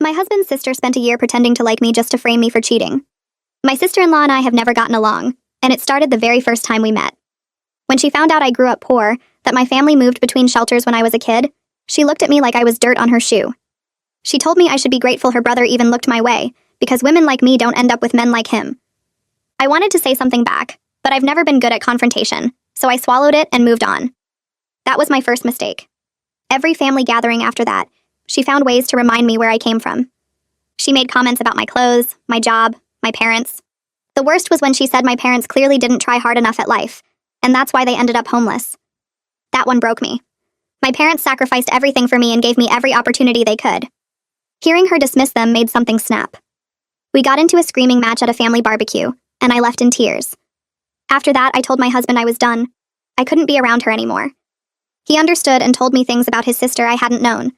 My husband's sister spent a year pretending to like me just to frame me for cheating. My sister-in-law and I have never gotten along, and it started the very first time we met. When she found out I grew up poor, that my family moved between shelters when I was a kid, she looked at me like I was dirt on her shoe. She told me I should be grateful her brother even looked my way, because women like me don't end up with men like him. I wanted to say something back, but I've never been good at confrontation, so I swallowed it and moved on. That was my first mistake. Every family gathering after that, she found ways to remind me where I came from. She made comments about my clothes, my job, my parents. The worst was when she said my parents clearly didn't try hard enough at life, and that's why they ended up homeless. That one broke me. My parents sacrificed everything for me and gave me every opportunity they could. Hearing her dismiss them made something snap. We got into a screaming match at a family barbecue, and I left in tears. After that, I told my husband I was done. I couldn't be around her anymore. He understood and told me things about his sister I hadn't known.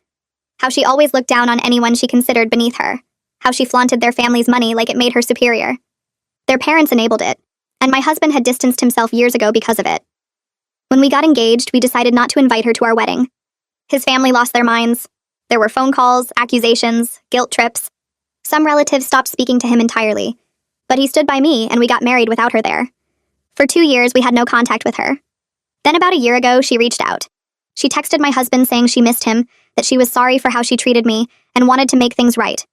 How she always looked down on anyone she considered beneath her. How she flaunted their family's money like it made her superior. Their parents enabled it, and my husband had distanced himself years ago because of it. When we got engaged, we decided not to invite her to our wedding. His family lost their minds. There were phone calls, accusations, guilt trips. Some relatives stopped speaking to him entirely, but he stood by me and we got married without her there. For 2 years, we had no contact with her. Then about a year ago, she reached out. She texted my husband saying she missed him, that she was sorry for how she treated me, and wanted to make things right.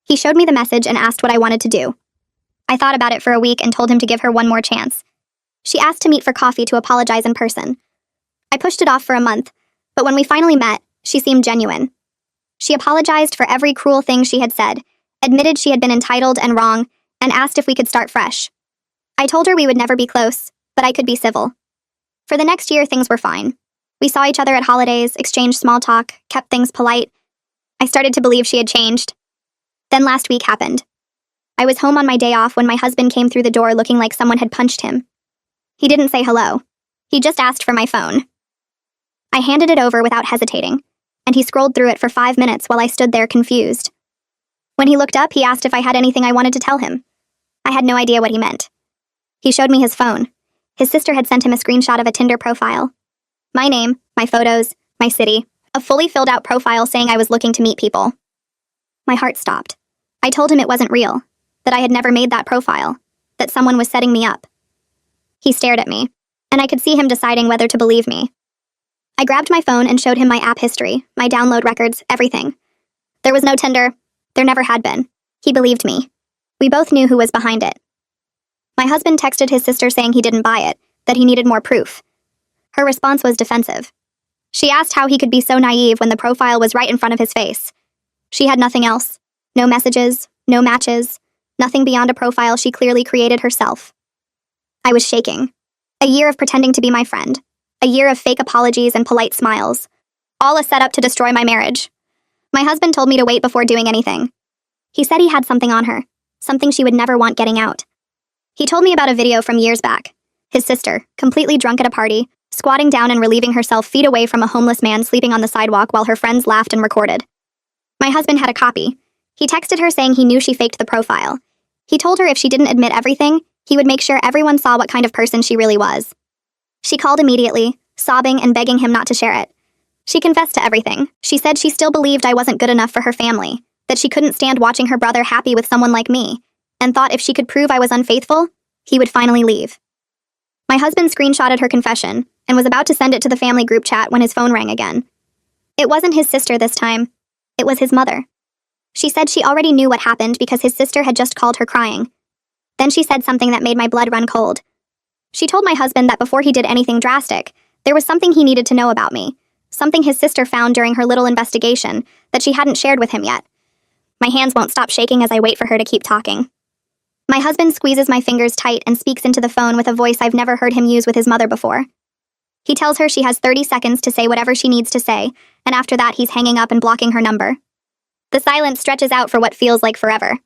He showed me the message and asked what I wanted to do. I thought about it for a week and told him to give her one more chance. She asked to meet for coffee to apologize in person. I pushed it off for a month, but when we finally met, she seemed genuine. She apologized for every cruel thing she had said, admitted she had been entitled and wrong, and asked if we could start fresh. I told her we would never be close, but I could be civil. For the next year, things were fine. We saw each other at holidays, exchanged small talk, kept things polite. I started to believe she had changed. Then last week happened. I was home on my day off when my husband came through the door looking like someone had punched him. He didn't say hello. He just asked for my phone. I handed it over without hesitating, and he scrolled through it for 5 minutes while I stood there confused. When he looked up, he asked if I had anything I wanted to tell him. I had no idea what he meant. He showed me his phone. His sister had sent him a screenshot of a Tinder profile. My name, my photos, my city, a fully filled out profile saying I was looking to meet people. My heart stopped. I told him it wasn't real, that I had never made that profile, that someone was setting me up. He stared at me, and I could see him deciding whether to believe me. I grabbed my phone and showed him my app history, my download records, everything. There was no Tinder. There never had been. He believed me. We both knew who was behind it. My husband texted his sister saying he didn't buy it, that he needed more proof. Her response was defensive. She asked how he could be so naive when the profile was right in front of his face. She had nothing else. No messages, no matches, nothing beyond a profile she clearly created herself. I was shaking. A year of pretending to be my friend. A year of fake apologies and polite smiles. All a setup to destroy my marriage. My husband told me to wait before doing anything. He said he had something on her, something she would never want getting out. He told me about a video from years back. His sister, completely drunk at a party, squatting down and relieving herself feet away from a homeless man sleeping on the sidewalk while her friends laughed and recorded. My husband had a copy. He texted her saying he knew she faked the profile. He told her if she didn't admit everything, he would make sure everyone saw what kind of person she really was. She called immediately, sobbing and begging him not to share it. She confessed to everything. She said she still believed I wasn't good enough for her family, that she couldn't stand watching her brother happy with someone like me, and thought if she could prove I was unfaithful, he would finally leave. My husband screenshotted her confession and was about to send it to the family group chat when his phone rang again. It wasn't his sister this time. It was his mother. She said she already knew what happened because his sister had just called her crying. Then she said something that made my blood run cold. She told my husband that before he did anything drastic, there was something he needed to know about me, something his sister found during her little investigation that she hadn't shared with him yet. My hands won't stop shaking as I wait for her to keep talking. My husband squeezes my fingers tight and speaks into the phone with a voice I've never heard him use with his mother before. He tells her she has 30 seconds to say whatever she needs to say, and after that he's hanging up and blocking her number. The silence stretches out for what feels like forever.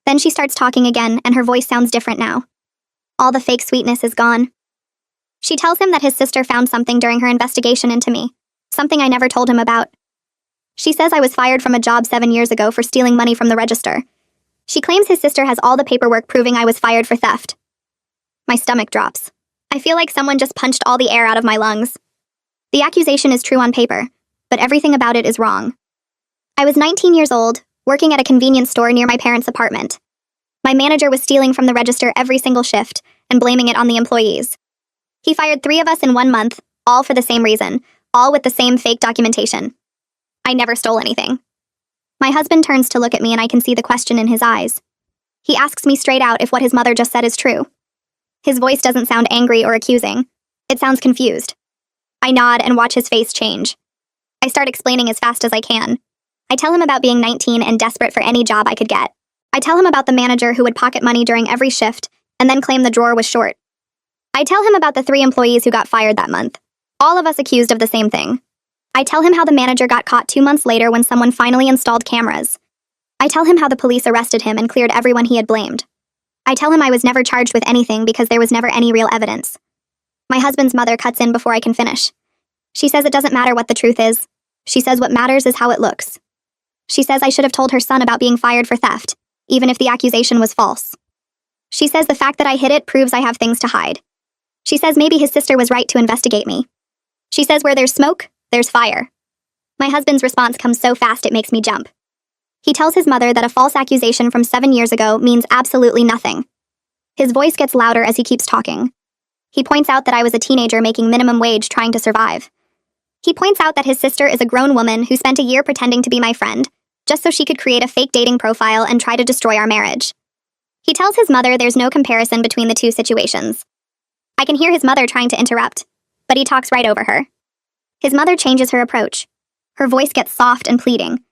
Then she starts talking again, and her voice sounds different now. All the fake sweetness is gone. She tells him that his sister found something during her investigation into me, something I never told him about. She says I was fired from a job 7 years ago for stealing money from the register. She claims his sister has all the paperwork proving I was fired for theft. My stomach drops. I feel like someone just punched all the air out of my lungs. The accusation is true on paper, but everything about it is wrong. I was 19 years old, working at a convenience store near my parents' apartment. My manager was stealing from the register every single shift and blaming it on the employees. He fired 3 of us in 1 month, all for the same reason, all with the same fake documentation. I never stole anything. My husband turns to look at me and I can see the question in his eyes. He asks me straight out if what his mother just said is true. His voice doesn't sound angry or accusing. It sounds confused. I nod and watch his face change. I start explaining as fast as I can. I tell him about being 19 and desperate for any job I could get. I tell him about the manager who would pocket money during every shift and then claim the drawer was short. I tell him about the 3 employees who got fired that month, all of us accused of the same thing. I tell him how the manager got caught 2 months later when someone finally installed cameras. I tell him how the police arrested him and cleared everyone he had blamed. I tell him I was never charged with anything because there was never any real evidence. My husband's mother cuts in before I can finish. She says it doesn't matter what the truth is. She says what matters is how it looks. She says I should have told her son about being fired for theft, even if the accusation was false. She says the fact that I hid it proves I have things to hide. She says maybe his sister was right to investigate me. She says where there's smoke, there's fire. My husband's response comes so fast it makes me jump. He tells his mother that a false accusation from 7 years ago means absolutely nothing. His voice gets louder as he keeps talking. He points out that I was a teenager making minimum wage trying to survive. He points out that his sister is a grown woman who spent a year pretending to be my friend, just so she could create a fake dating profile and try to destroy our marriage. He tells his mother there's no comparison between the 2 situations. I can hear his mother trying to interrupt, but he talks right over her. His mother changes her approach. Her voice gets soft and pleading.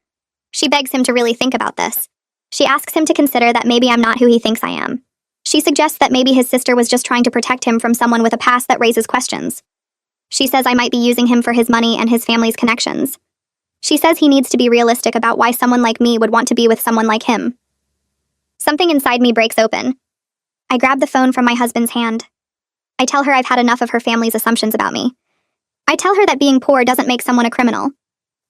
She begs him to really think about this. She asks him to consider that maybe I'm not who he thinks I am. She suggests that maybe his sister was just trying to protect him from someone with a past that raises questions. She says I might be using him for his money and his family's connections. She says he needs to be realistic about why someone like me would want to be with someone like him. Something inside me breaks open. I grab the phone from my husband's hand. I tell her I've had enough of her family's assumptions about me. I tell her that being poor doesn't make someone a criminal.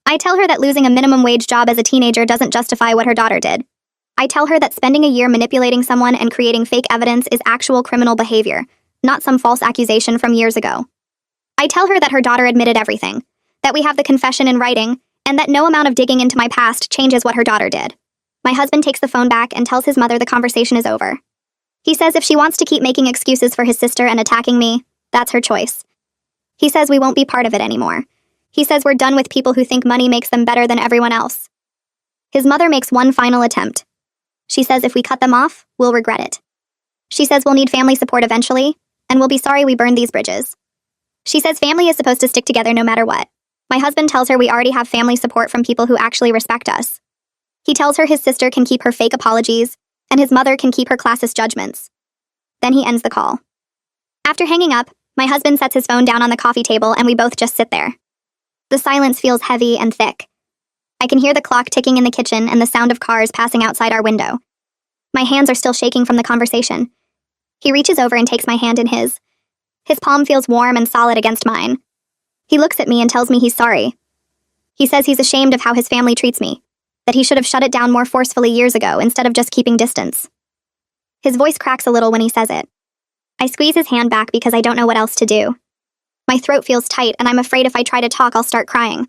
I tell her that losing a minimum wage job as a teenager doesn't justify what her daughter did. I tell her that spending a year manipulating someone and creating fake evidence is actual criminal behavior, not some false accusation from years ago. I tell her that her daughter admitted everything, that we have the confession in writing, and that no amount of digging into my past changes what her daughter did. My husband takes the phone back and tells his mother the conversation is over. He says if she wants to keep making excuses for his sister and attacking me, that's her choice. He says we won't be part of it anymore. He says we're done with people who think money makes them better than everyone else. His mother makes one final attempt. She says if we cut them off, we'll regret it. She says we'll need family support eventually, and we'll be sorry we burned these bridges. She says family is supposed to stick together no matter what. My husband tells her we already have family support from people who actually respect us. He tells her his sister can keep her fake apologies, and his mother can keep her classist judgments. Then he ends the call. After hanging up, my husband sets his phone down on the coffee table and we both just sit there. The silence feels heavy and thick. I can hear the clock ticking in the kitchen and the sound of cars passing outside our window. My hands are still shaking from the conversation. He reaches over and takes my hand in his. His palm feels warm and solid against mine. He looks at me and tells me he's sorry. He says he's ashamed of how his family treats me, that he should have shut it down more forcefully years ago instead of just keeping distance. His voice cracks a little when he says it. I squeeze his hand back because I don't know what else to do. My throat feels tight and I'm afraid if I try to talk I'll start crying.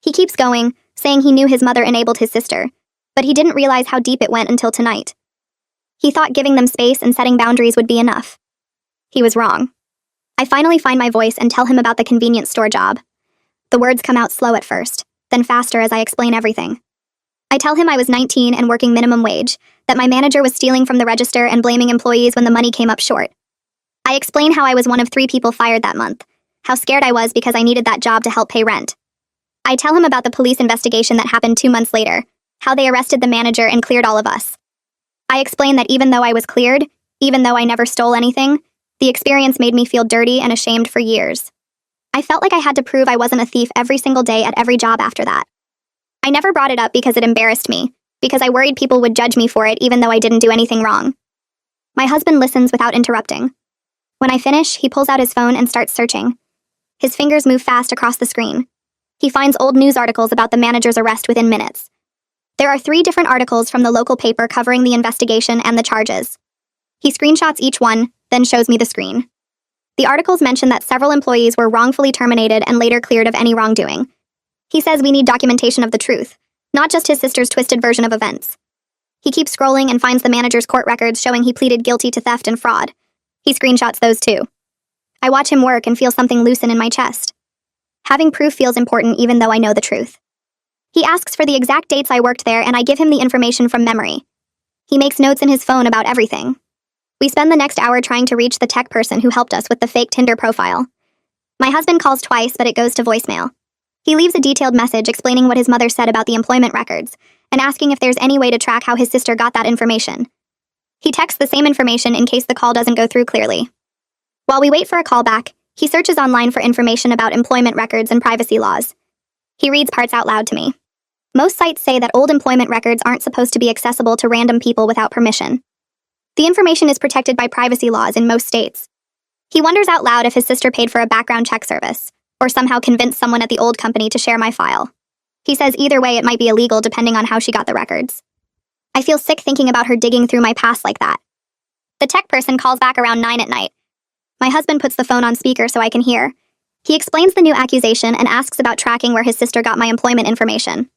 He keeps going, saying he knew his mother enabled his sister, but he didn't realize how deep it went until tonight. He thought giving them space and setting boundaries would be enough. He was wrong. I finally find my voice and tell him about the convenience store job. The words come out slow at first, then faster as I explain everything. I tell him I was 19 and working minimum wage, that my manager was stealing from the register and blaming employees when the money came up short. I explain how I was one of 3 people fired that month, how scared I was because I needed that job to help pay rent. I tell him about the police investigation that happened 2 months later, how they arrested the manager and cleared all of us. I explain that even though I was cleared, even though I never stole anything, the experience made me feel dirty and ashamed for years. I felt like I had to prove I wasn't a thief every single day at every job after that. I never brought it up because it embarrassed me, because I worried people would judge me for it even though I didn't do anything wrong. My husband listens without interrupting. When I finish, he pulls out his phone and starts searching. His fingers move fast across the screen. He finds old news articles about the manager's arrest within minutes. There are 3 different articles from the local paper covering the investigation and the charges. He screenshots each one, then shows me the screen. The articles mention that several employees were wrongfully terminated and later cleared of any wrongdoing. He says we need documentation of the truth, not just his sister's twisted version of events. He keeps scrolling and finds the manager's court records showing he pleaded guilty to theft and fraud. He screenshots those too. I watch him work and feel something loosen in my chest. Having proof feels important even though I know the truth. He asks for the exact dates I worked there and I give him the information from memory. He makes notes in his phone about everything. We spend the next hour trying to reach the tech person who helped us with the fake Tinder profile. My husband calls twice, but it goes to voicemail. He leaves a detailed message explaining what his mother said about the employment records and asking if there's any way to track how his sister got that information. He texts the same information in case the call doesn't go through clearly. While we wait for a call back, he searches online for information about employment records and privacy laws. He reads parts out loud to me. Most sites say that old employment records aren't supposed to be accessible to random people without permission. The information is protected by privacy laws in most states. He wonders out loud if his sister paid for a background check service, or somehow convinced someone at the old company to share my file. He says either way it might be illegal depending on how she got the records. I feel sick thinking about her digging through my past like that. The tech person calls back around 9 at night. My husband puts the phone on speaker so I can hear. He explains the new accusation and asks about tracking where his sister got my employment information.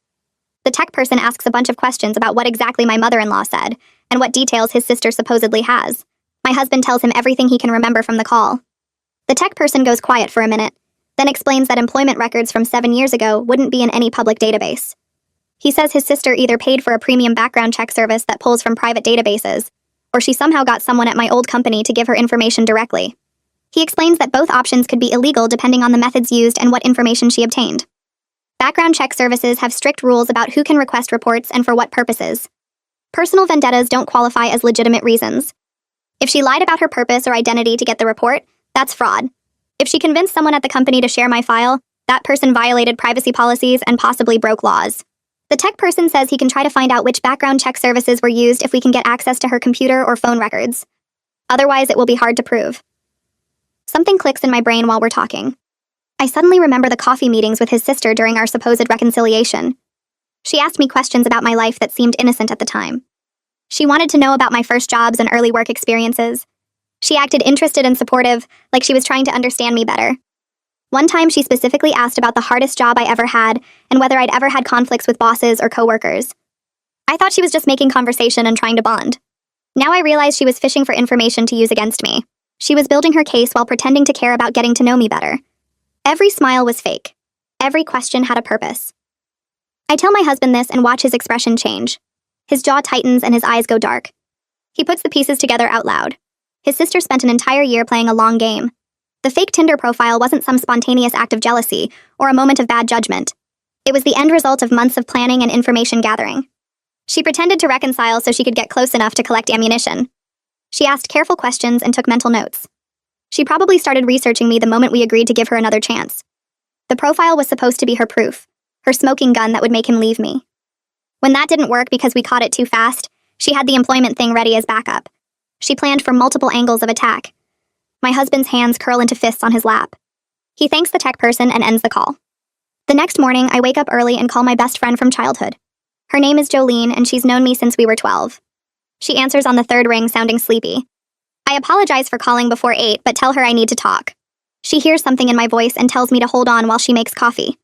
The tech person asks a bunch of questions about what exactly my mother-in-law said and what details his sister supposedly has. My husband tells him everything he can remember from the call. The tech person goes quiet for a minute, then explains that employment records from 7 years ago wouldn't be in any public database. He says his sister either paid for a premium background check service that pulls from private databases, or she somehow got someone at my old company to give her information directly. He explains that both options could be illegal depending on the methods used and what information she obtained. Background check services have strict rules about who can request reports and for what purposes. Personal vendettas don't qualify as legitimate reasons. If she lied about her purpose or identity to get the report, that's fraud. If she convinced someone at the company to share my file, that person violated privacy policies and possibly broke laws. The tech person says he can try to find out which background check services were used if we can get access to her computer or phone records. Otherwise, it will be hard to prove. Something clicks in my brain while we're talking. I suddenly remember the coffee meetings with his sister during our supposed reconciliation. She asked me questions about my life that seemed innocent at the time. She wanted to know about my first jobs and early work experiences. She acted interested and supportive, like she was trying to understand me better. One time she specifically asked about the hardest job I ever had and whether I'd ever had conflicts with bosses or coworkers. I thought she was just making conversation and trying to bond. Now I realize she was fishing for information to use against me. She was building her case while pretending to care about getting to know me better. Every smile was fake. Every question had a purpose. I tell my husband this and watch his expression change. His jaw tightens and his eyes go dark. He puts the pieces together out loud. His sister spent an entire year playing a long game. The fake Tinder profile wasn't some spontaneous act of jealousy or a moment of bad judgment. It was the end result of months of planning and information gathering. She pretended to reconcile so she could get close enough to collect ammunition. She asked careful questions and took mental notes. She probably started researching me the moment we agreed to give her another chance. The profile was supposed to be her proof, her smoking gun that would make him leave me. When that didn't work because we caught it too fast, she had the employment thing ready as backup. She planned for multiple angles of attack. My husband's hands curl into fists on his lap. He thanks the tech person and ends the call. The next morning, I wake up early and call my best friend from childhood. Her name is Jolene, and she's known me since we were 12. She answers on the third ring, sounding sleepy. I apologize for calling before 8, but tell her I need to talk. She hears something in my voice and tells me to hold on while she makes coffee.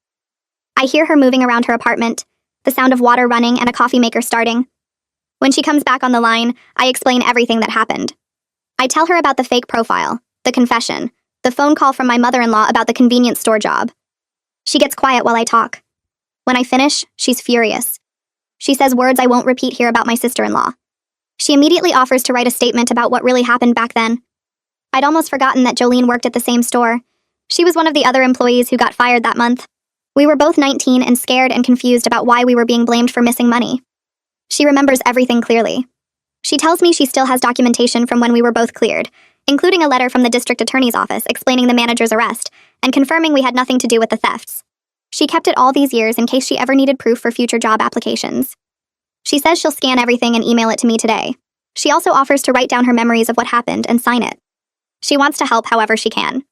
I hear her moving around her apartment, the sound of water running and a coffee maker starting. When she comes back on the line, I explain everything that happened. I tell her about the fake profile, the confession, the phone call from my mother-in-law about the convenience store job. She gets quiet while I talk. When I finish, she's furious. She says words I won't repeat here about my sister-in-law. She immediately offers to write a statement about what really happened back then. I'd almost forgotten that Jolene worked at the same store. She was one of the other employees who got fired that month. We were both 19 and scared and confused about why we were being blamed for missing money. She remembers everything clearly. She tells me she still has documentation from when we were both cleared, including a letter from the district attorney's office explaining the manager's arrest and confirming we had nothing to do with the thefts. She kept it all these years in case she ever needed proof for future job applications. She says she'll scan everything and email it to me today. She also offers to write down her memories of what happened and sign it. She wants to help however she can.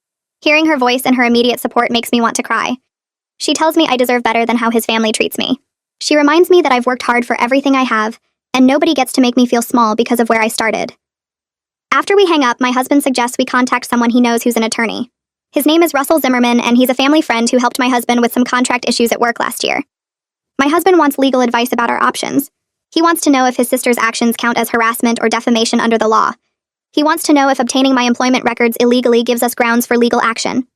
Hearing her voice and her immediate support makes me want to cry. She tells me I deserve better than how his family treats me. She reminds me that I've worked hard for everything I have, and nobody gets to make me feel small because of where I started. After we hang up, my husband suggests we contact someone he knows who's an attorney. His name is Russell Zimmerman, and he's a family friend who helped my husband with some contract issues at work last year. My husband wants legal advice about our options. He wants to know if his sister's actions count as harassment or defamation under the law. He wants to know if obtaining my employment records illegally gives us grounds for legal action.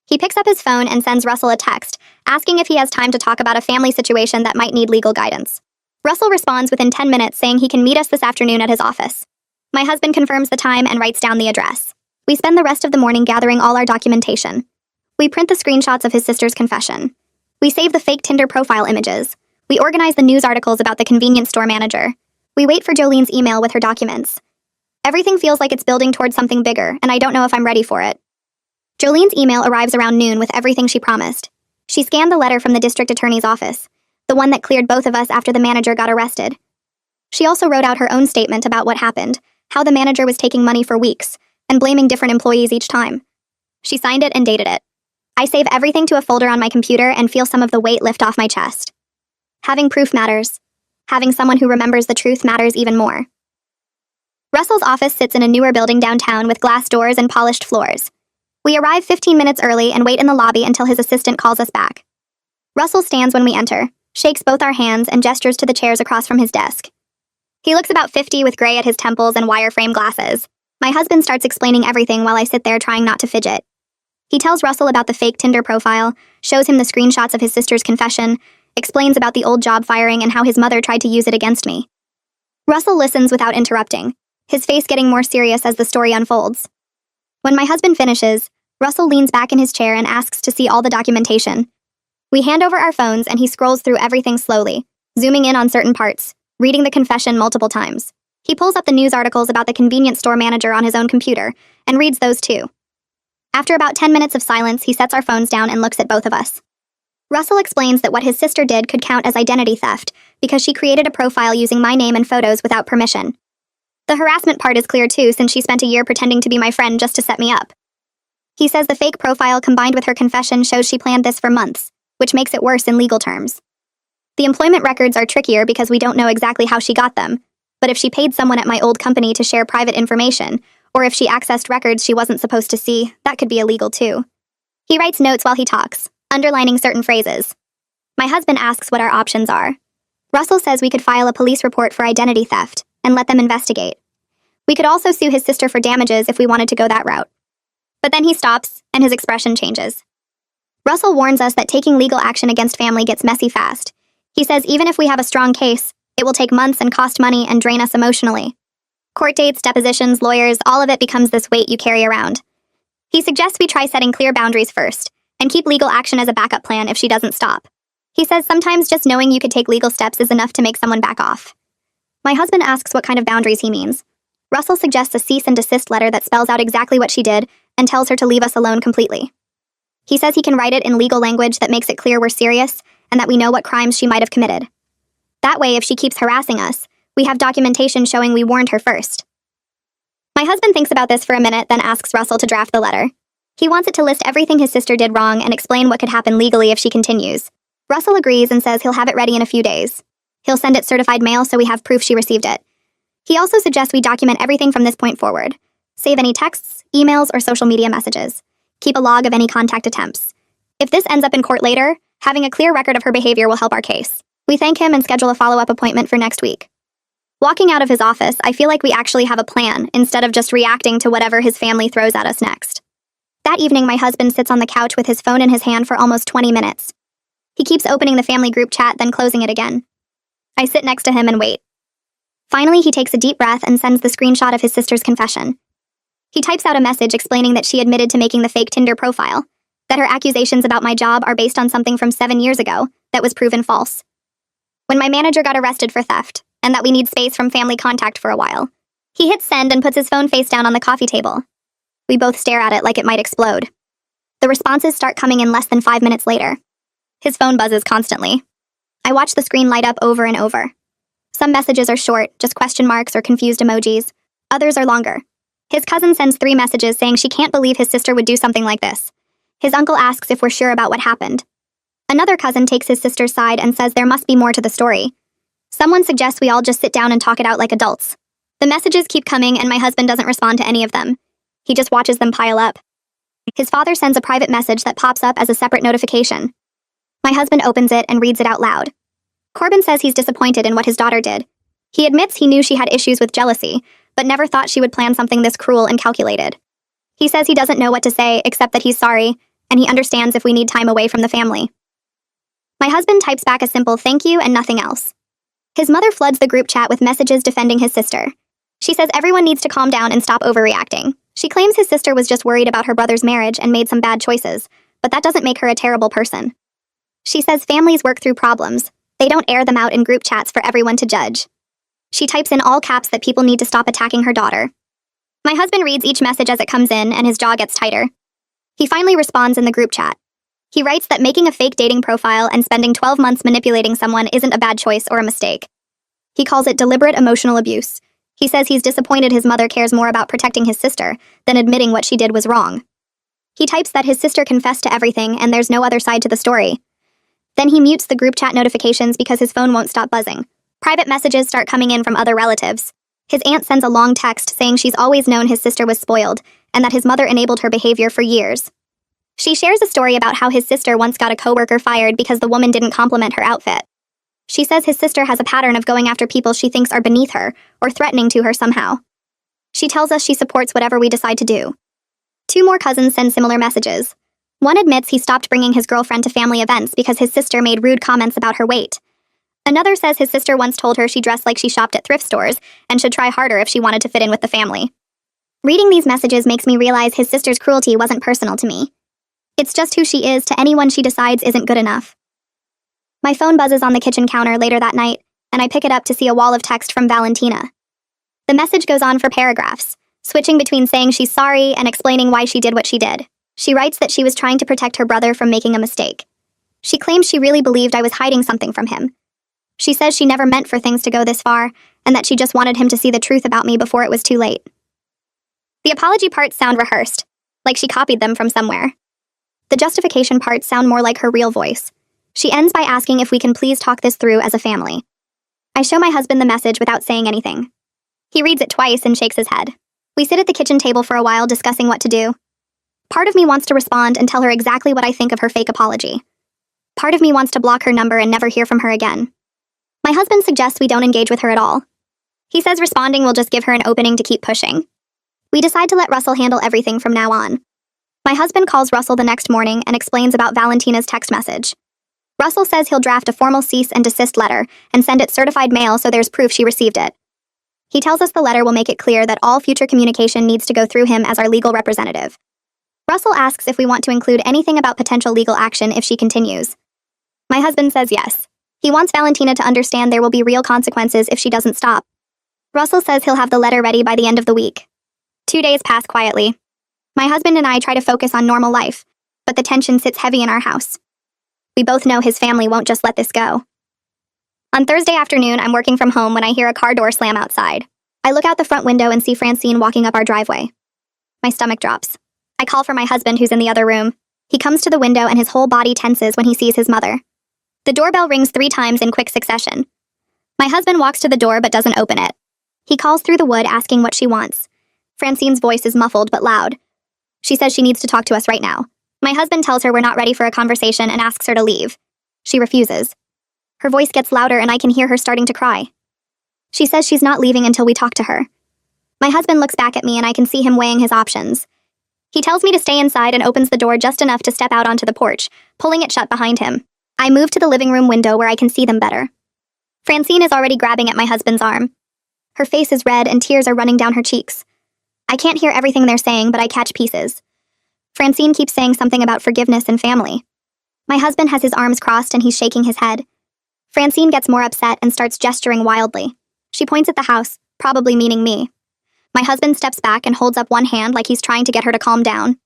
He picks up his phone and sends Russell a text, asking if he has time to talk about a family situation that might need legal guidance. Russell responds within 10 minutes saying he can meet us this afternoon at his office. My husband confirms the time and writes down the address. We spend the rest of the morning gathering all our documentation. We print the screenshots of his sister's confession. We save the fake Tinder profile images. We organize the news articles about the convenience store manager. We wait for Jolene's email with her documents. Everything feels like it's building towards something bigger, and I don't know if I'm ready for it. Jolene's email arrives around noon with everything she promised. She scanned the letter from the district attorney's office, the one that cleared both of us after the manager got arrested. She also wrote out her own statement about what happened, how the manager was taking money for weeks, and blaming different employees each time. She signed it and dated it. I save everything to a folder on my computer and feel some of the weight lift off my chest. Having proof matters. Having someone who remembers the truth matters even more. Russell's office sits in a newer building downtown with glass doors and polished floors. We arrive 15 minutes early and wait in the lobby until his assistant calls us back. Russell stands when we enter, shakes both our hands, and gestures to the chairs across from his desk. He looks about 50 with gray at his temples and wireframe glasses. My husband starts explaining everything while I sit there trying not to fidget. He tells Russell about the fake Tinder profile, shows him the screenshots of his sister's confession, explains about the old job firing and how his mother tried to use it against me. Russell listens without interrupting, his face getting more serious as the story unfolds. When my husband finishes, Russell leans back in his chair and asks to see all the documentation. We hand over our phones and he scrolls through everything slowly, zooming in on certain parts, reading the confession multiple times. He pulls up the news articles about the convenience store manager on his own computer and reads those too. After about 10 minutes of silence, he sets our phones down and looks at both of us. Russell explains that what his sister did could count as identity theft because she created a profile using my name and photos without permission. The harassment part is clear too, since she spent a year pretending to be my friend just to set me up. He says the fake profile combined with her confession shows she planned this for months, which makes it worse in legal terms. The employment records are trickier because we don't know exactly how she got them, but if she paid someone at my old company to share private information, or if she accessed records she wasn't supposed to see, that could be illegal too. He writes notes while he talks, underlining certain phrases. My husband asks what our options are. Russell says we could file a police report for identity theft and let them investigate. We could also sue his sister for damages if we wanted to go that route. But then he stops, and his expression changes. Russell warns us that taking legal action against family gets messy fast. He says even if we have a strong case, it will take months and cost money and drain us emotionally. Court dates, depositions, lawyers, all of it becomes this weight you carry around. He suggests we try setting clear boundaries first, and keep legal action as a backup plan if she doesn't stop. He says sometimes just knowing you could take legal steps is enough to make someone back off. My husband asks what kind of boundaries he means. Russell suggests a cease and desist letter that spells out exactly what she did and tells her to leave us alone completely. He says he can write it in legal language that makes it clear we're serious and that we know what crimes she might have committed. That way, if she keeps harassing us, we have documentation showing we warned her first. My husband thinks about this for a minute, then asks Russell to draft the letter. He wants it to list everything his sister did wrong and explain what could happen legally if she continues. Russell agrees and says he'll have it ready in a few days. He'll send it certified mail so we have proof she received it. He also suggests we document everything from this point forward. Save any texts, emails, or social media messages. Keep a log of any contact attempts. If this ends up in court later, having a clear record of her behavior will help our case. We thank him and schedule a follow-up appointment for next week. Walking out of his office, I feel like we actually have a plan instead of just reacting to whatever his family throws at us next. That evening, my husband sits on the couch with his phone in his hand for almost 20 minutes. He keeps opening the family group chat, then closing it again. I sit next to him and wait. Finally, he takes a deep breath and sends the screenshot of his sister's confession. He types out a message explaining that she admitted to making the fake Tinder profile, that her accusations about my job are based on something from 7 years ago that was proven false. When my manager got arrested for theft, and that we need space from family contact for a while. He hits send and puts his phone face down on the coffee table. We both stare at it like it might explode. The responses start coming in less than 5 minutes later. His phone buzzes constantly. I watch the screen light up over and over. Some messages are short, just question marks or confused emojis. Others are longer. His cousin sends 3 messages saying she can't believe his sister would do something like this. His uncle asks if we're sure about what happened. Another cousin takes his sister's side and says there must be more to the story. Someone suggests we all just sit down and talk it out like adults. The messages keep coming and my husband doesn't respond to any of them. He just watches them pile up. His father sends a private message that pops up as a separate notification. My husband opens it and reads it out loud. Corbin says he's disappointed in what his daughter did. He admits he knew she had issues with jealousy, but never thought she would plan something this cruel and calculated. He says he doesn't know what to say except that he's sorry, and he understands if we need time away from the family. My husband types back a simple thank you and nothing else. His mother floods the group chat with messages defending his sister. She says everyone needs to calm down and stop overreacting. She claims his sister was just worried about her brother's marriage and made some bad choices, but that doesn't make her a terrible person. She says families work through problems. They don't air them out in group chats for everyone to judge. She types in all caps that people need to stop attacking her daughter. My husband reads each message as it comes in, and his jaw gets tighter. He finally responds in the group chat. He writes that making a fake dating profile and spending 12 months manipulating someone isn't a bad choice or a mistake. He calls it deliberate emotional abuse. He says he's disappointed his mother cares more about protecting his sister than admitting what she did was wrong. He types that his sister confessed to everything and there's no other side to the story. Then he mutes the group chat notifications because his phone won't stop buzzing. Private messages start coming in from other relatives. His aunt sends a long text saying she's always known his sister was spoiled and that his mother enabled her behavior for years. She shares a story about how his sister once got a coworker fired because the woman didn't compliment her outfit. She says his sister has a pattern of going after people she thinks are beneath her or threatening to her somehow. She tells us she supports whatever we decide to do. 2 more cousins send similar messages. One admits he stopped bringing his girlfriend to family events because his sister made rude comments about her weight. Another says his sister once told her she dressed like she shopped at thrift stores and should try harder if she wanted to fit in with the family. Reading these messages makes me realize his sister's cruelty wasn't personal to me. It's just who she is to anyone she decides isn't good enough. My phone buzzes on the kitchen counter later that night, and I pick it up to see a wall of text from Valentina. The message goes on for paragraphs, switching between saying she's sorry and explaining why she did what she did. She writes that she was trying to protect her brother from making a mistake. She claims she really believed I was hiding something from him. She says she never meant for things to go this far, and that she just wanted him to see the truth about me before it was too late. The apology parts sound rehearsed, like she copied them from somewhere. The justification parts sound more like her real voice. She ends by asking if we can please talk this through as a family. I show my husband the message without saying anything. He reads it twice and shakes his head. We sit at the kitchen table for a while discussing what to do. Part of me wants to respond and tell her exactly what I think of her fake apology. Part of me wants to block her number and never hear from her again. My husband suggests we don't engage with her at all. He says responding will just give her an opening to keep pushing. We decide to let Russell handle everything from now on. My husband calls Russell the next morning and explains about Valentina's text message. Russell says he'll draft a formal cease and desist letter and send it certified mail so there's proof she received it. He tells us the letter will make it clear that all future communication needs to go through him as our legal representative. Russell asks if we want to include anything about potential legal action if she continues. My husband says yes. He wants Valentina to understand there will be real consequences if she doesn't stop. Russell says he'll have the letter ready by the end of the week. 2 days pass quietly. My husband and I try to focus on normal life, but the tension sits heavy in our house. We both know his family won't just let this go. On Thursday afternoon, I'm working from home when I hear a car door slam outside. I look out the front window and see Francine walking up our driveway. My stomach drops. I call for my husband, who's in the other room. He comes to the window and his whole body tenses when he sees his mother. The doorbell rings 3 times in quick succession. My husband walks to the door but doesn't open it. He calls through the wood asking what she wants. Francine's voice is muffled but loud. She says she needs to talk to us right now. My husband tells her we're not ready for a conversation and asks her to leave. She refuses. Her voice gets louder and I can hear her starting to cry. She says she's not leaving until we talk to her. My husband looks back at me and I can see him weighing his options. He tells me to stay inside and opens the door just enough to step out onto the porch, pulling it shut behind him. I move to the living room window where I can see them better. Francine is already grabbing at my husband's arm. Her face is red and tears are running down her cheeks. I can't hear everything they're saying, but I catch pieces. Francine keeps saying something about forgiveness and family. My husband has his arms crossed and he's shaking his head. Francine gets more upset and starts gesturing wildly. She points at the house, probably meaning me. My husband steps back and holds up one hand like he's trying to get her to calm down.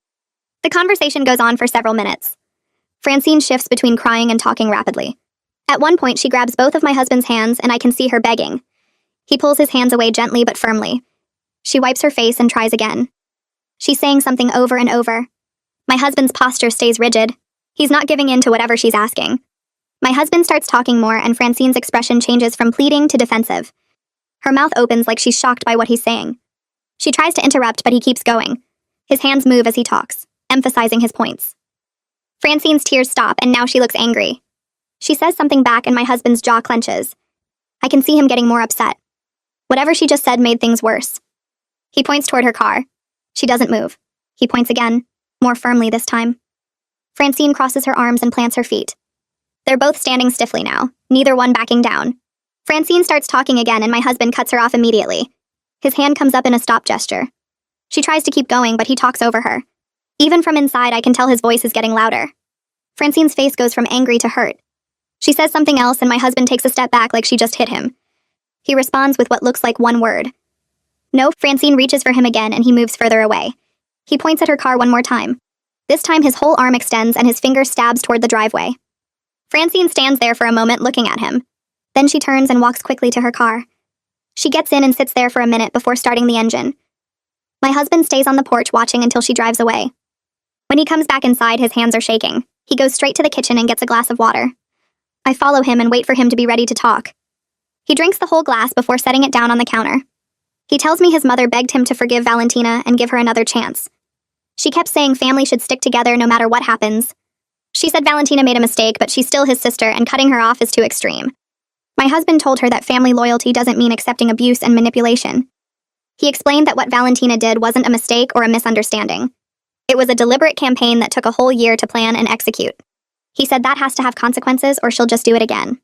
The conversation goes on for several minutes. Francine shifts between crying and talking rapidly. At one point, she grabs both of my husband's hands and I can see her begging. He pulls his hands away gently but firmly. She wipes her face and tries again. She's saying something over and over. My husband's posture stays rigid. He's not giving in to whatever she's asking. My husband starts talking more and Francine's expression changes from pleading to defensive. Her mouth opens like she's shocked by what he's saying. She tries to interrupt, but he keeps going. His hands move as he talks, emphasizing his points. Francine's tears stop and now she looks angry. She says something back and my husband's jaw clenches. I can see him getting more upset. Whatever she just said made things worse. He points toward her car. She doesn't move. He points again, more firmly this time. Francine crosses her arms and plants her feet. They're both standing stiffly now, neither one backing down. Francine starts talking again and my husband cuts her off immediately. His hand comes up in a stop gesture. She tries to keep going, but he talks over her. Even from inside, I can tell his voice is getting louder. Francine's face goes from angry to hurt. She says something else and my husband takes a step back like she just hit him. He responds with what looks like one word. No, Francine reaches for him again and he moves further away. He points at her car one more time. This time his whole arm extends and his finger stabs toward the driveway. Francine stands there for a moment looking at him. Then she turns and walks quickly to her car. She gets in and sits there for a minute before starting the engine. My husband stays on the porch watching until she drives away. When he comes back inside, his hands are shaking. He goes straight to the kitchen and gets a glass of water. I follow him and wait for him to be ready to talk. He drinks the whole glass before setting it down on the counter. He tells me his mother begged him to forgive Valentina and give her another chance. She kept saying family should stick together no matter what happens. She said Valentina made a mistake, but she's still his sister and cutting her off is too extreme. My husband told her that family loyalty doesn't mean accepting abuse and manipulation. He explained that what Valentina did wasn't a mistake or a misunderstanding. It was a deliberate campaign that took a whole year to plan and execute. He said that has to have consequences or she'll just do it again.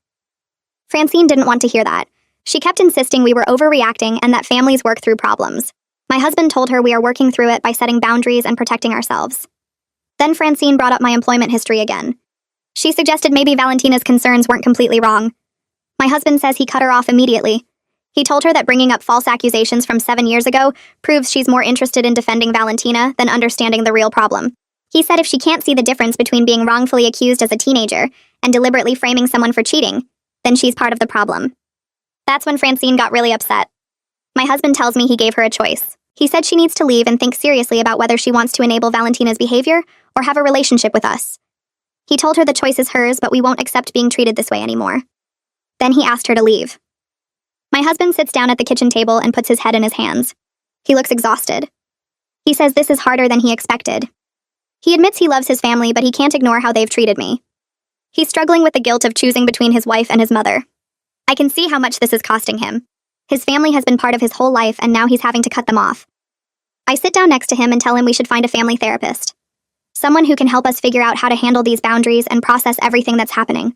Francine didn't want to hear that. She kept insisting we were overreacting and that families work through problems. My husband told her we are working through it by setting boundaries and protecting ourselves. Then Francine brought up my employment history again. She suggested maybe Valentina's concerns weren't completely wrong. My husband says he cut her off immediately. He told her that bringing up false accusations from 7 years ago proves she's more interested in defending Valentina than understanding the real problem. He said if she can't see the difference between being wrongfully accused as a teenager and deliberately framing someone for cheating, then she's part of the problem. That's when Francine got really upset. My husband tells me he gave her a choice. He said she needs to leave and think seriously about whether she wants to enable Valentina's behavior or have a relationship with us. He told her the choice is hers, but we won't accept being treated this way anymore. Then he asked her to leave. My husband sits down at the kitchen table and puts his head in his hands. He looks exhausted. He says this is harder than he expected. He admits he loves his family, but he can't ignore how they've treated me. He's struggling with the guilt of choosing between his wife and his mother. I can see how much this is costing him. His family has been part of his whole life, and now he's having to cut them off. I sit down next to him and tell him we should find a family therapist. Someone who can help us figure out how to handle these boundaries and process everything that's happening.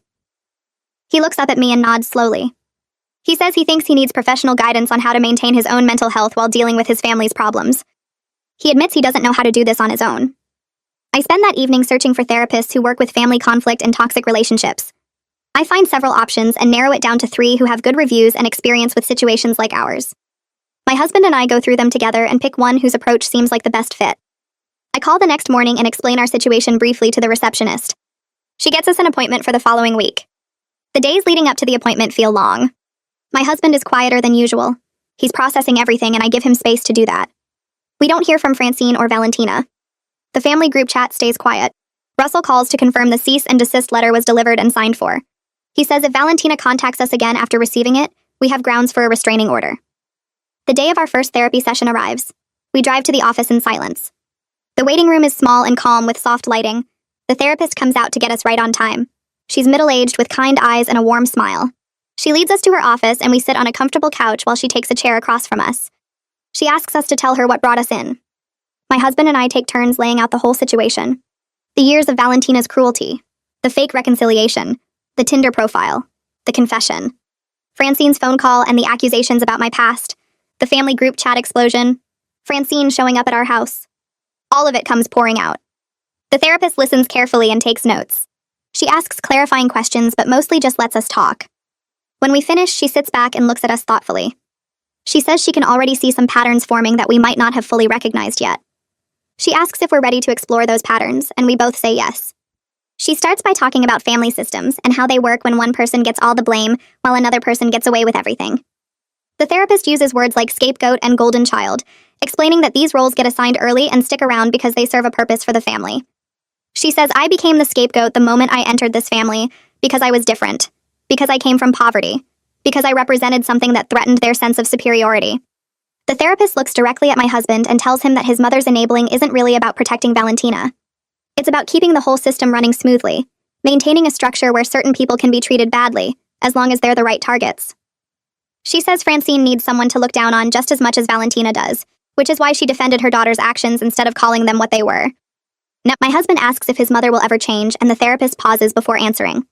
He looks up at me and nods slowly. He says he thinks he needs professional guidance on how to maintain his own mental health while dealing with his family's problems. He admits he doesn't know how to do this on his own. I spend that evening searching for therapists who work with family conflict and toxic relationships. I find several options and narrow it down to 3 who have good reviews and experience with situations like ours. My husband and I go through them together and pick one whose approach seems like the best fit. I call the next morning and explain our situation briefly to the receptionist. She gets us an appointment for the following week. The days leading up to the appointment feel long. My husband is quieter than usual. He's processing everything and I give him space to do that. We don't hear from Francine or Valentina. The family group chat stays quiet. Russell calls to confirm the cease and desist letter was delivered and signed for. He says if Valentina contacts us again after receiving it, we have grounds for a restraining order. The day of our first therapy session arrives. We drive to the office in silence. The waiting room is small and calm with soft lighting. The therapist comes out to get us right on time. She's middle-aged with kind eyes and a warm smile. She leads us to her office and we sit on a comfortable couch while she takes a chair across from us. She asks us to tell her what brought us in. My husband and I take turns laying out the whole situation. The years of Valentina's cruelty, the fake reconciliation, the Tinder profile, the confession, Francine's phone call and the accusations about my past, the family group chat explosion, Francine showing up at our house. All of it comes pouring out. The therapist listens carefully and takes notes. She asks clarifying questions but mostly just lets us talk. When we finish, she sits back and looks at us thoughtfully. She says she can already see some patterns forming that we might not have fully recognized yet. She asks if we're ready to explore those patterns, and we both say yes. She starts by talking about family systems and how they work when one person gets all the blame while another person gets away with everything. The therapist uses words like scapegoat and golden child, explaining that these roles get assigned early and stick around because they serve a purpose for the family. She says I became the scapegoat the moment I entered this family because I was different, because I came from poverty, because I represented something that threatened their sense of superiority. The therapist looks directly at my husband and tells him that his mother's enabling isn't really about protecting Valentina. It's about keeping the whole system running smoothly, maintaining a structure where certain people can be treated badly, as long as they're the right targets. She says Francine needs someone to look down on just as much as Valentina does, which is why she defended her daughter's actions instead of calling them what they were. Now, my husband asks if his mother will ever change, and the therapist pauses before answering.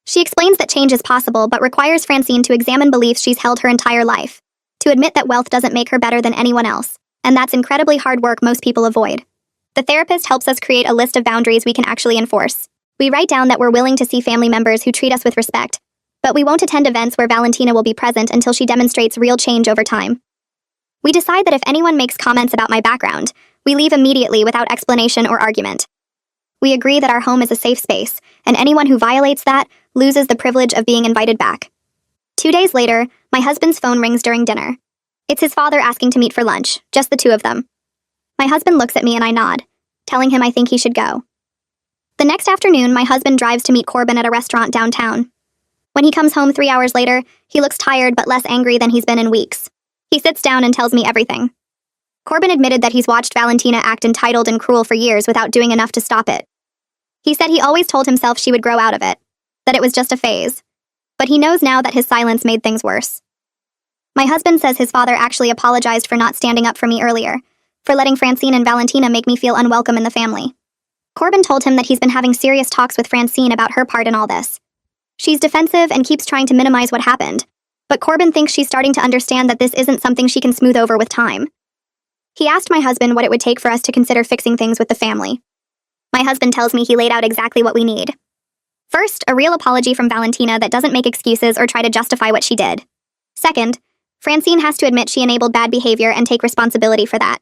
She explains that change is possible, but requires Francine to examine beliefs she's held her entire life, to admit that wealth doesn't make her better than anyone else, and that's incredibly hard work most people avoid. The therapist helps us create a list of boundaries we can actually enforce. We write down that we're willing to see family members who treat us with respect, but we won't attend events where Valentina will be present until she demonstrates real change over time. We decide that if anyone makes comments about my background, we leave immediately without explanation or argument. We agree that our home is a safe space, and anyone who violates that loses the privilege of being invited back. 2 days later, my husband's phone rings during dinner. It's his father asking to meet for lunch, just the two of them. My husband looks at me and I nod, telling him I think he should go. The next afternoon, my husband drives to meet Corbin at a restaurant downtown. When he comes home 3 hours later, he looks tired but less angry than he's been in weeks. He sits down and tells me everything. Corbin admitted that he's watched Valentina act entitled and cruel for years without doing enough to stop it. He said he always told himself she would grow out of it, that it was just a phase. But he knows now that his silence made things worse. My husband says his father actually apologized for not standing up for me earlier, for letting Francine and Valentina make me feel unwelcome in the family. Corbin told him that he's been having serious talks with Francine about her part in all this. She's defensive and keeps trying to minimize what happened, but Corbin thinks she's starting to understand that this isn't something she can smooth over with time. He asked my husband what it would take for us to consider fixing things with the family. My husband tells me he laid out exactly what we need. First, a real apology from Valentina that doesn't make excuses or try to justify what she did. Second, Francine has to admit she enabled bad behavior and take responsibility for that.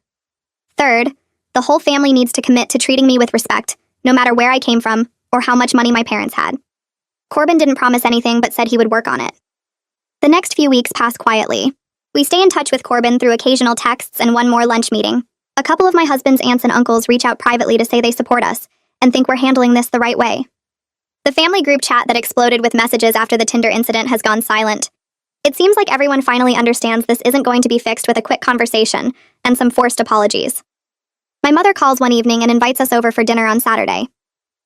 Third, the whole family needs to commit to treating me with respect, no matter where I came from or how much money my parents had. Corbin didn't promise anything but said he would work on it. The next few weeks pass quietly. We stay in touch with Corbin through occasional texts and one more lunch meeting. A couple of my husband's aunts and uncles reach out privately to say they support us and think we're handling this the right way. The family group chat that exploded with messages after the Tinder incident has gone silent. It seems like everyone finally understands this isn't going to be fixed with a quick conversation and some forced apologies. My mother calls one evening and invites us over for dinner on Saturday.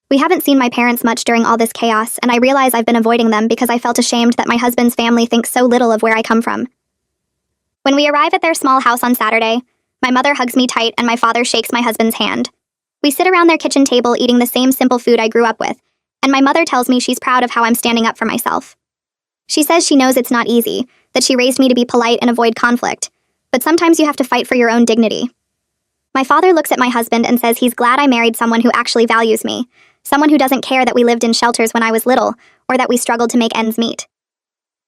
We haven't seen my parents much during all this chaos, and I realize I've been avoiding them because I felt ashamed that my husband's family thinks so little of where I come from. When we arrive at their small house on Saturday, my mother hugs me tight and my father shakes my husband's hand. We sit around their kitchen table eating the same simple food I grew up with, and my mother tells me she's proud of how I'm standing up for myself. She says she knows it's not easy, that she raised me to be polite and avoid conflict, but sometimes you have to fight for your own dignity. My father looks at my husband and says he's glad I married someone who actually values me, someone who doesn't care that we lived in shelters when I was little, or that we struggled to make ends meet.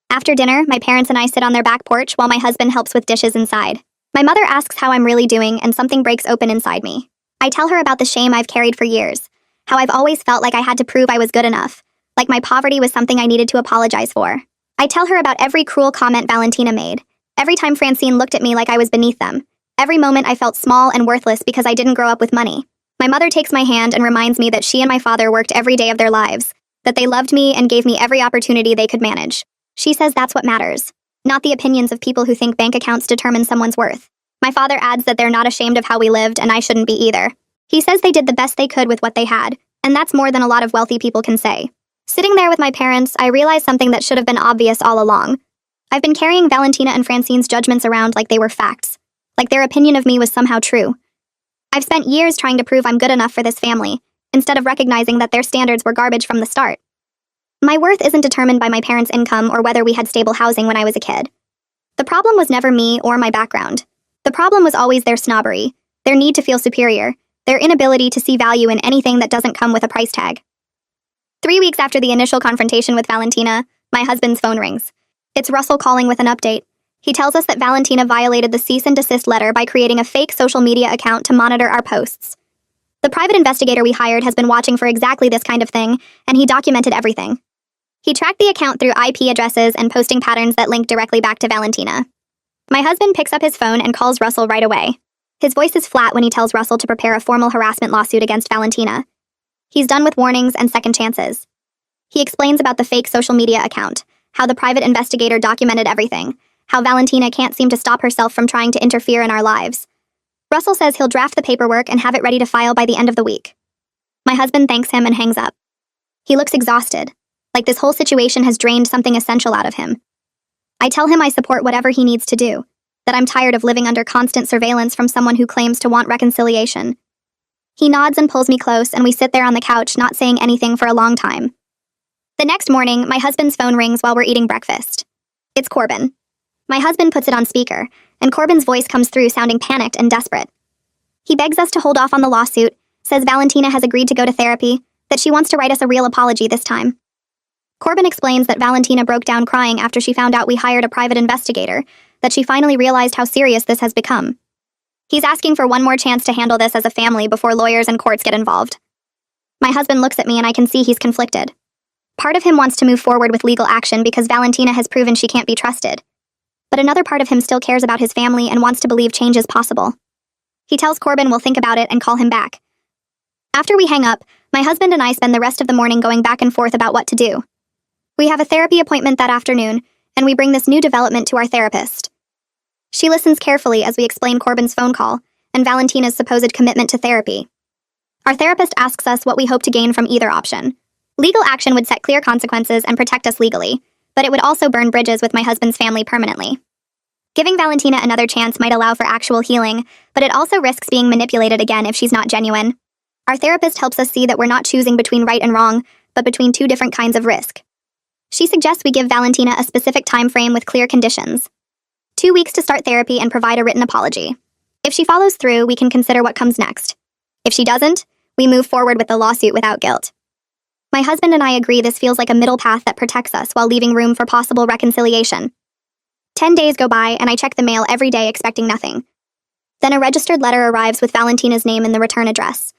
After dinner, my parents and I sit on their back porch while my husband helps with dishes inside. My mother asks how I'm really doing, and something breaks open inside me. I tell her about the shame I've carried for years, how I've always felt like I had to prove I was good enough, like my poverty was something I needed to apologize for. I tell her about every cruel comment Valentina made, every time Francine looked at me like I was beneath them, every moment I felt small and worthless because I didn't grow up with money. My mother takes my hand and reminds me that she and my father worked every day of their lives, that they loved me and gave me every opportunity they could manage. She says that's what matters, not the opinions of people who think bank accounts determine someone's worth. My father adds that they're not ashamed of how we lived, and I shouldn't be either. He says they did the best they could with what they had, and that's more than a lot of wealthy people can say. Sitting there with my parents, I realized something that should have been obvious all along. I've been carrying Valentina and Francine's judgments around like they were facts, like their opinion of me was somehow true. I've spent years trying to prove I'm good enough for this family, instead of recognizing that their standards were garbage from the start. My worth isn't determined by my parents' income or whether we had stable housing when I was a kid. The problem was never me or my background. The problem was always their snobbery, their need to feel superior, their inability to see value in anything that doesn't come with a price tag. 3 weeks after the initial confrontation with Valentina, my husband's phone rings. It's Russell calling with an update. He tells us that Valentina violated the cease and desist letter by creating a fake social media account to monitor our posts. The private investigator we hired has been watching for exactly this kind of thing, and he documented everything. He tracked the account through IP addresses and posting patterns that link directly back to Valentina. My husband picks up his phone and calls Russell right away. His voice is flat when he tells Russell to prepare a formal harassment lawsuit against Valentina. He's done with warnings and second chances. He explains about the fake social media account, how the private investigator documented everything, how Valentina can't seem to stop herself from trying to interfere in our lives. Russell says he'll draft the paperwork and have it ready to file by the end of the week. My husband thanks him and hangs up. He looks exhausted, like this whole situation has drained something essential out of him. I tell him I support whatever he needs to do, that I'm tired of living under constant surveillance from someone who claims to want reconciliation. He nods and pulls me close, and we sit there on the couch not saying anything for a long time. The next morning, my husband's phone rings while we're eating breakfast. It's Corbin. My husband puts it on speaker, and Corbin's voice comes through sounding panicked and desperate. He begs us to hold off on the lawsuit, says Valentina has agreed to go to therapy, that she wants to write us a real apology this time. Corbin explains that Valentina broke down crying after she found out we hired a private investigator, that she finally realized how serious this has become. He's asking for one more chance to handle this as a family before lawyers and courts get involved. My husband looks at me and I can see he's conflicted. Part of him wants to move forward with legal action because Valentina has proven she can't be trusted. But another part of him still cares about his family and wants to believe change is possible. He tells Corbin we'll think about it and call him back. After we hang up, my husband and I spend the rest of the morning going back and forth about what to do. We have a therapy appointment that afternoon, and we bring this new development to our therapist. She listens carefully as we explain Corbin's phone call and Valentina's supposed commitment to therapy. Our therapist asks us what we hope to gain from either option. Legal action would set clear consequences and protect us legally, but it would also burn bridges with my husband's family permanently. Giving Valentina another chance might allow for actual healing, but it also risks being manipulated again if she's not genuine. Our therapist helps us see that we're not choosing between right and wrong, but between two different kinds of risk. She suggests we give Valentina a specific time frame with clear conditions. 2 weeks to start therapy and provide a written apology. If she follows through, we can consider what comes next. If she doesn't, we move forward with the lawsuit without guilt. My husband and I agree this feels like a middle path that protects us while leaving room for possible reconciliation. 10 days go by and I check the mail every day expecting nothing. Then a registered letter arrives with Valentina's name in the return address.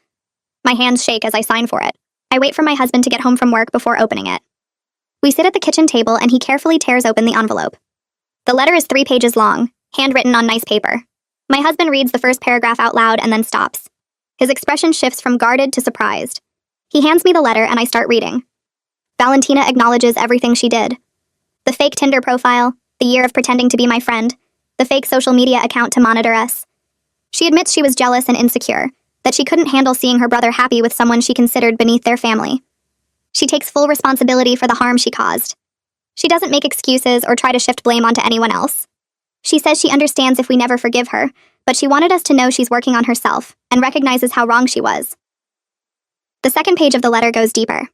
My hands shake as I sign for it. I wait for my husband to get home from work before opening it. We sit at the kitchen table and he carefully tears open the envelope. The letter is 3 pages long, handwritten on nice paper. My husband reads the first paragraph out loud and then stops. His expression shifts from guarded to surprised. He hands me the letter and I start reading. Valentina acknowledges everything she did. The fake Tinder profile, the year of pretending to be my friend, the fake social media account to monitor us. She admits she was jealous and insecure, that she couldn't handle seeing her brother happy with someone she considered beneath their family. She takes full responsibility for the harm she caused. She doesn't make excuses or try to shift blame onto anyone else. She says she understands if we never forgive her, but she wanted us to know she's working on herself and recognizes how wrong she was. The second page of the letter goes deeper.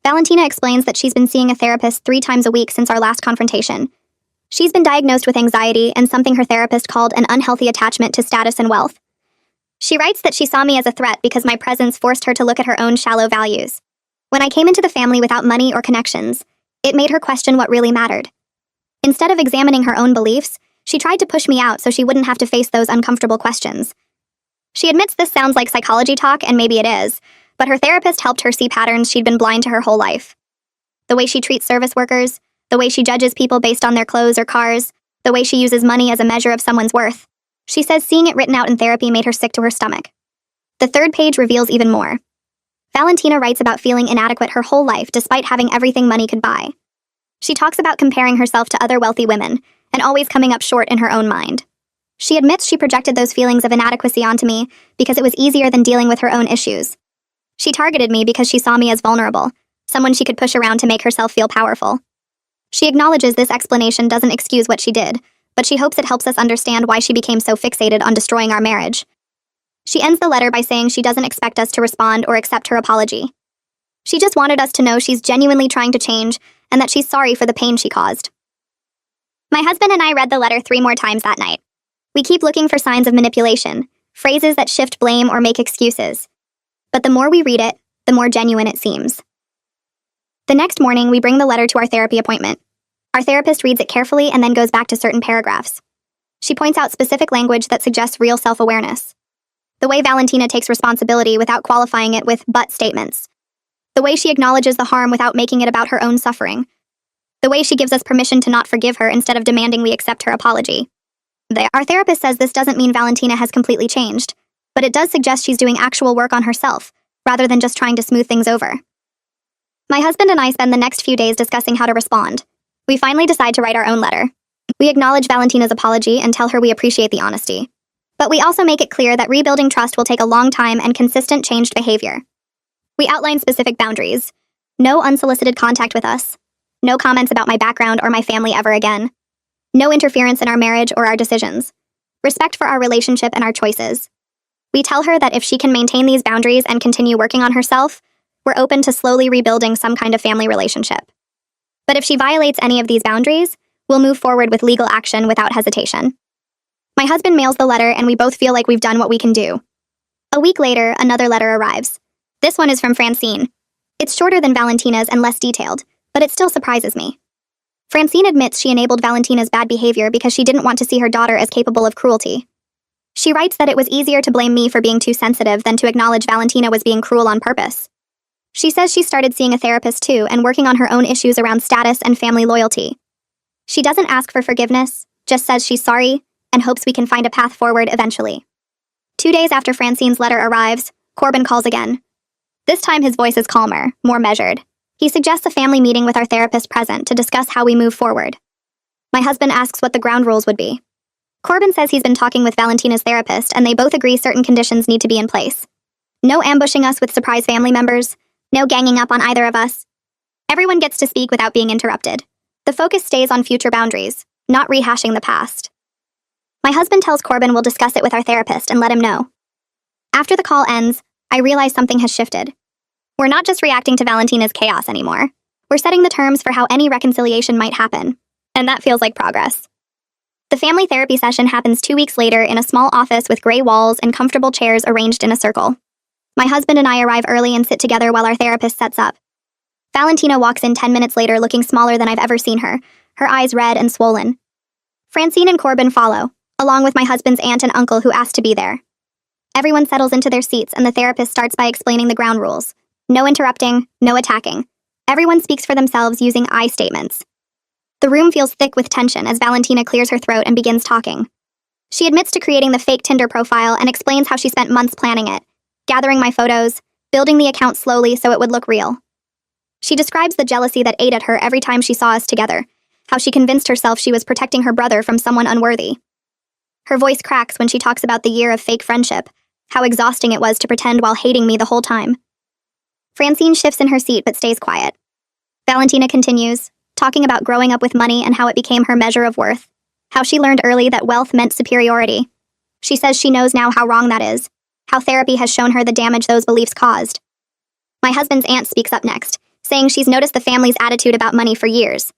Valentina explains that she's been seeing a therapist 3 times a week since our last confrontation. She's been diagnosed with anxiety and something her therapist called an unhealthy attachment to status and wealth. She writes that she saw me as a threat because my presence forced her to look at her own shallow values. When I came into the family without money or connections, it made her question what really mattered. Instead of examining her own beliefs, she tried to push me out so she wouldn't have to face those uncomfortable questions. She admits this sounds like psychology talk, and maybe it is, but her therapist helped her see patterns she'd been blind to her whole life. The way she treats service workers, the way she judges people based on their clothes or cars, the way she uses money as a measure of someone's worth. She says seeing it written out in therapy made her sick to her stomach. The third page reveals even more. Valentina writes about feeling inadequate her whole life despite having everything money could buy. She talks about comparing herself to other wealthy women and always coming up short in her own mind. She admits she projected those feelings of inadequacy onto me because it was easier than dealing with her own issues. She targeted me because she saw me as vulnerable, someone she could push around to make herself feel powerful. She acknowledges this explanation doesn't excuse what she did, but she hopes it helps us understand why she became so fixated on destroying our marriage. She ends the letter by saying she doesn't expect us to respond or accept her apology. She just wanted us to know she's genuinely trying to change and that she's sorry for the pain she caused. My husband and I read the letter 3 more times that night. We keep looking for signs of manipulation, phrases that shift blame or make excuses. But the more we read it, the more genuine it seems. The next morning, we bring the letter to our therapy appointment. Our therapist reads it carefully and then goes back to certain paragraphs. She points out specific language that suggests real self-awareness. The way Valentina takes responsibility without qualifying it with but statements. The way she acknowledges the harm without making it about her own suffering. The way she gives us permission to not forgive her instead of demanding we accept her apology. Our therapist says this doesn't mean Valentina has completely changed, but it does suggest she's doing actual work on herself, rather than just trying to smooth things over. My husband and I spend the next few days discussing how to respond. We finally decide to write our own letter. We acknowledge Valentina's apology and tell her we appreciate the honesty. But we also make it clear that rebuilding trust will take a long time and consistent changed behavior. We outline specific boundaries. No unsolicited contact with us. No comments about my background or my family ever again. No interference in our marriage or our decisions. Respect for our relationship and our choices. We tell her that if she can maintain these boundaries and continue working on herself, we're open to slowly rebuilding some kind of family relationship. But if she violates any of these boundaries, we'll move forward with legal action without hesitation. My husband mails the letter and we both feel like we've done what we can do. A week later, another letter arrives. This one is from Francine. It's shorter than Valentina's and less detailed, but it still surprises me. Francine admits she enabled Valentina's bad behavior because she didn't want to see her daughter as capable of cruelty. She writes that it was easier to blame me for being too sensitive than to acknowledge Valentina was being cruel on purpose. She says she started seeing a therapist too and working on her own issues around status and family loyalty. She doesn't ask for forgiveness, just says she's sorry and hopes we can find a path forward eventually. 2 days after Francine's letter arrives, Corbin calls again. This time his voice is calmer, more measured. He suggests a family meeting with our therapist present to discuss how we move forward. My husband asks what the ground rules would be. Corbin says he's been talking with Valentina's therapist and they both agree certain conditions need to be in place. No ambushing us with surprise family members, no ganging up on either of us. Everyone gets to speak without being interrupted. The focus stays on future boundaries, not rehashing the past. My husband tells Corbin we'll discuss it with our therapist and let him know. After the call ends, I realize something has shifted. We're not just reacting to Valentina's chaos anymore. We're setting the terms for how any reconciliation might happen, and that feels like progress. The family therapy session happens 2 weeks later in a small office with gray walls and comfortable chairs arranged in a circle. My husband and I arrive early and sit together while our therapist sets up. Valentina walks in 10 minutes later looking smaller than I've ever seen her, her eyes red and swollen. Francine and Corbin follow, along with my husband's aunt and uncle who asked to be there. Everyone settles into their seats and the therapist starts by explaining the ground rules. No interrupting, no attacking. Everyone speaks for themselves using I statements. The room feels thick with tension as Valentina clears her throat and begins talking. She admits to creating the fake Tinder profile and explains how she spent months planning it, gathering my photos, building the account slowly so it would look real. She describes the jealousy that ate at her every time she saw us together, how she convinced herself she was protecting her brother from someone unworthy. Her voice cracks when she talks about the year of fake friendship, how exhausting it was to pretend while hating me the whole time. Francine shifts in her seat but stays quiet. Valentina continues, talking about growing up with money and how it became her measure of worth, how she learned early that wealth meant superiority. She says she knows now how wrong that is, how therapy has shown her the damage those beliefs caused. My husband's aunt speaks up next, saying she's noticed the family's attitude about money for years.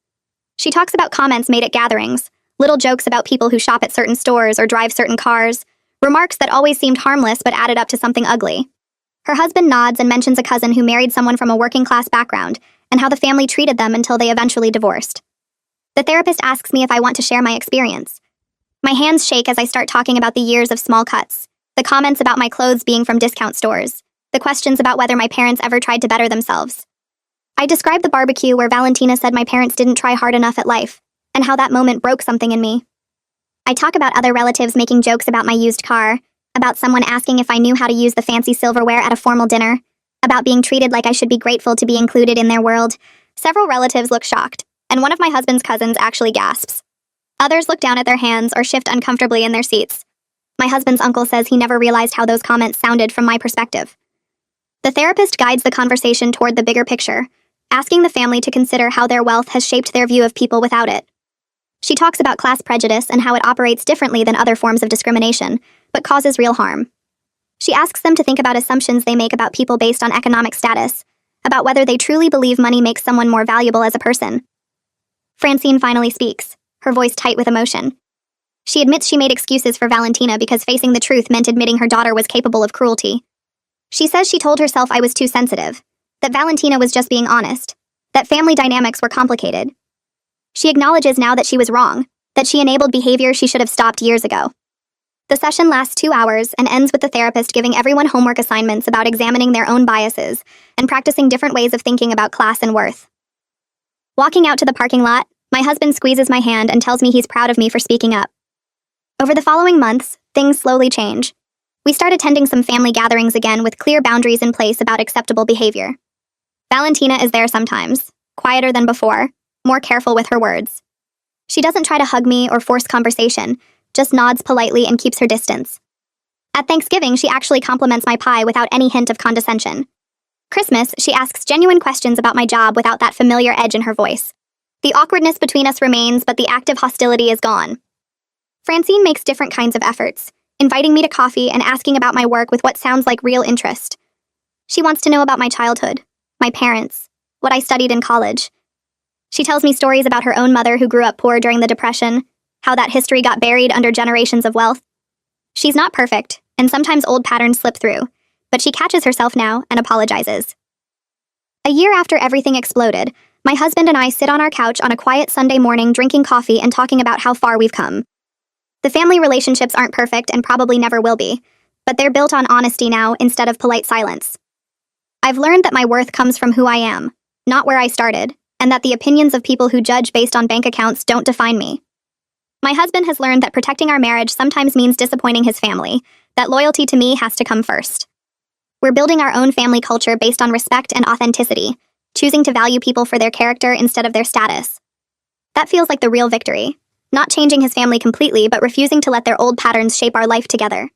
She talks about comments made at gatherings, little jokes about people who shop at certain stores or drive certain cars, remarks that always seemed harmless but added up to something ugly. Her husband nods and mentions a cousin who married someone from a working-class background and how the family treated them until they eventually divorced. The therapist asks me if I want to share my experience. My hands shake as I start talking about the years of small cuts, the comments about my clothes being from discount stores, the questions about whether my parents ever tried to better themselves. I describe the barbecue where Valentina said my parents didn't try hard enough at life, and how that moment broke something in me. I talk about other relatives making jokes about my used car, about someone asking if I knew how to use the fancy silverware at a formal dinner, about being treated like I should be grateful to be included in their world. Several relatives look shocked, and one of my husband's cousins actually gasps. Others look down at their hands or shift uncomfortably in their seats. My husband's uncle says he never realized how those comments sounded from my perspective. The therapist guides the conversation toward the bigger picture, asking the family to consider how their wealth has shaped their view of people without it. She talks about class prejudice and how it operates differently than other forms of discrimination, but causes real harm. She asks them to think about assumptions they make about people based on economic status, about whether they truly believe money makes someone more valuable as a person. Francine finally speaks, her voice tight with emotion. She admits she made excuses for Valentina because facing the truth meant admitting her daughter was capable of cruelty. She says she told herself I was too sensitive, that Valentina was just being honest, that family dynamics were complicated. She acknowledges now that she was wrong, that she enabled behavior she should have stopped years ago. The session lasts 2 hours and ends with the therapist giving everyone homework assignments about examining their own biases and practicing different ways of thinking about class and worth. Walking out to the parking lot, my husband squeezes my hand and tells me he's proud of me for speaking up. Over the following months, things slowly change. We start attending some family gatherings again with clear boundaries in place about acceptable behavior. Valentina is there sometimes, quieter than before, more careful with her words. She doesn't try to hug me or force conversation, just nods politely and keeps her distance. At Thanksgiving, she actually compliments my pie without any hint of condescension. Christmas, she asks genuine questions about my job without that familiar edge in her voice. The awkwardness between us remains, but the active hostility is gone. Francine makes different kinds of efforts, inviting me to coffee and asking about my work with what sounds like real interest. She wants to know about my childhood, my parents, what I studied in college. She tells me stories about her own mother who grew up poor during the Depression, how that history got buried under generations of wealth. She's not perfect, and sometimes old patterns slip through, but she catches herself now and apologizes. A year after everything exploded, my husband and I sit on our couch on a quiet Sunday morning drinking coffee and talking about how far we've come. The family relationships aren't perfect and probably never will be, but they're built on honesty now instead of polite silence. I've learned that my worth comes from who I am, not where I started, and that the opinions of people who judge based on bank accounts don't define me. My husband has learned that protecting our marriage sometimes means disappointing his family, that loyalty to me has to come first. We're building our own family culture based on respect and authenticity, choosing to value people for their character instead of their status. That feels like the real victory, not changing his family completely, but refusing to let their old patterns shape our life together.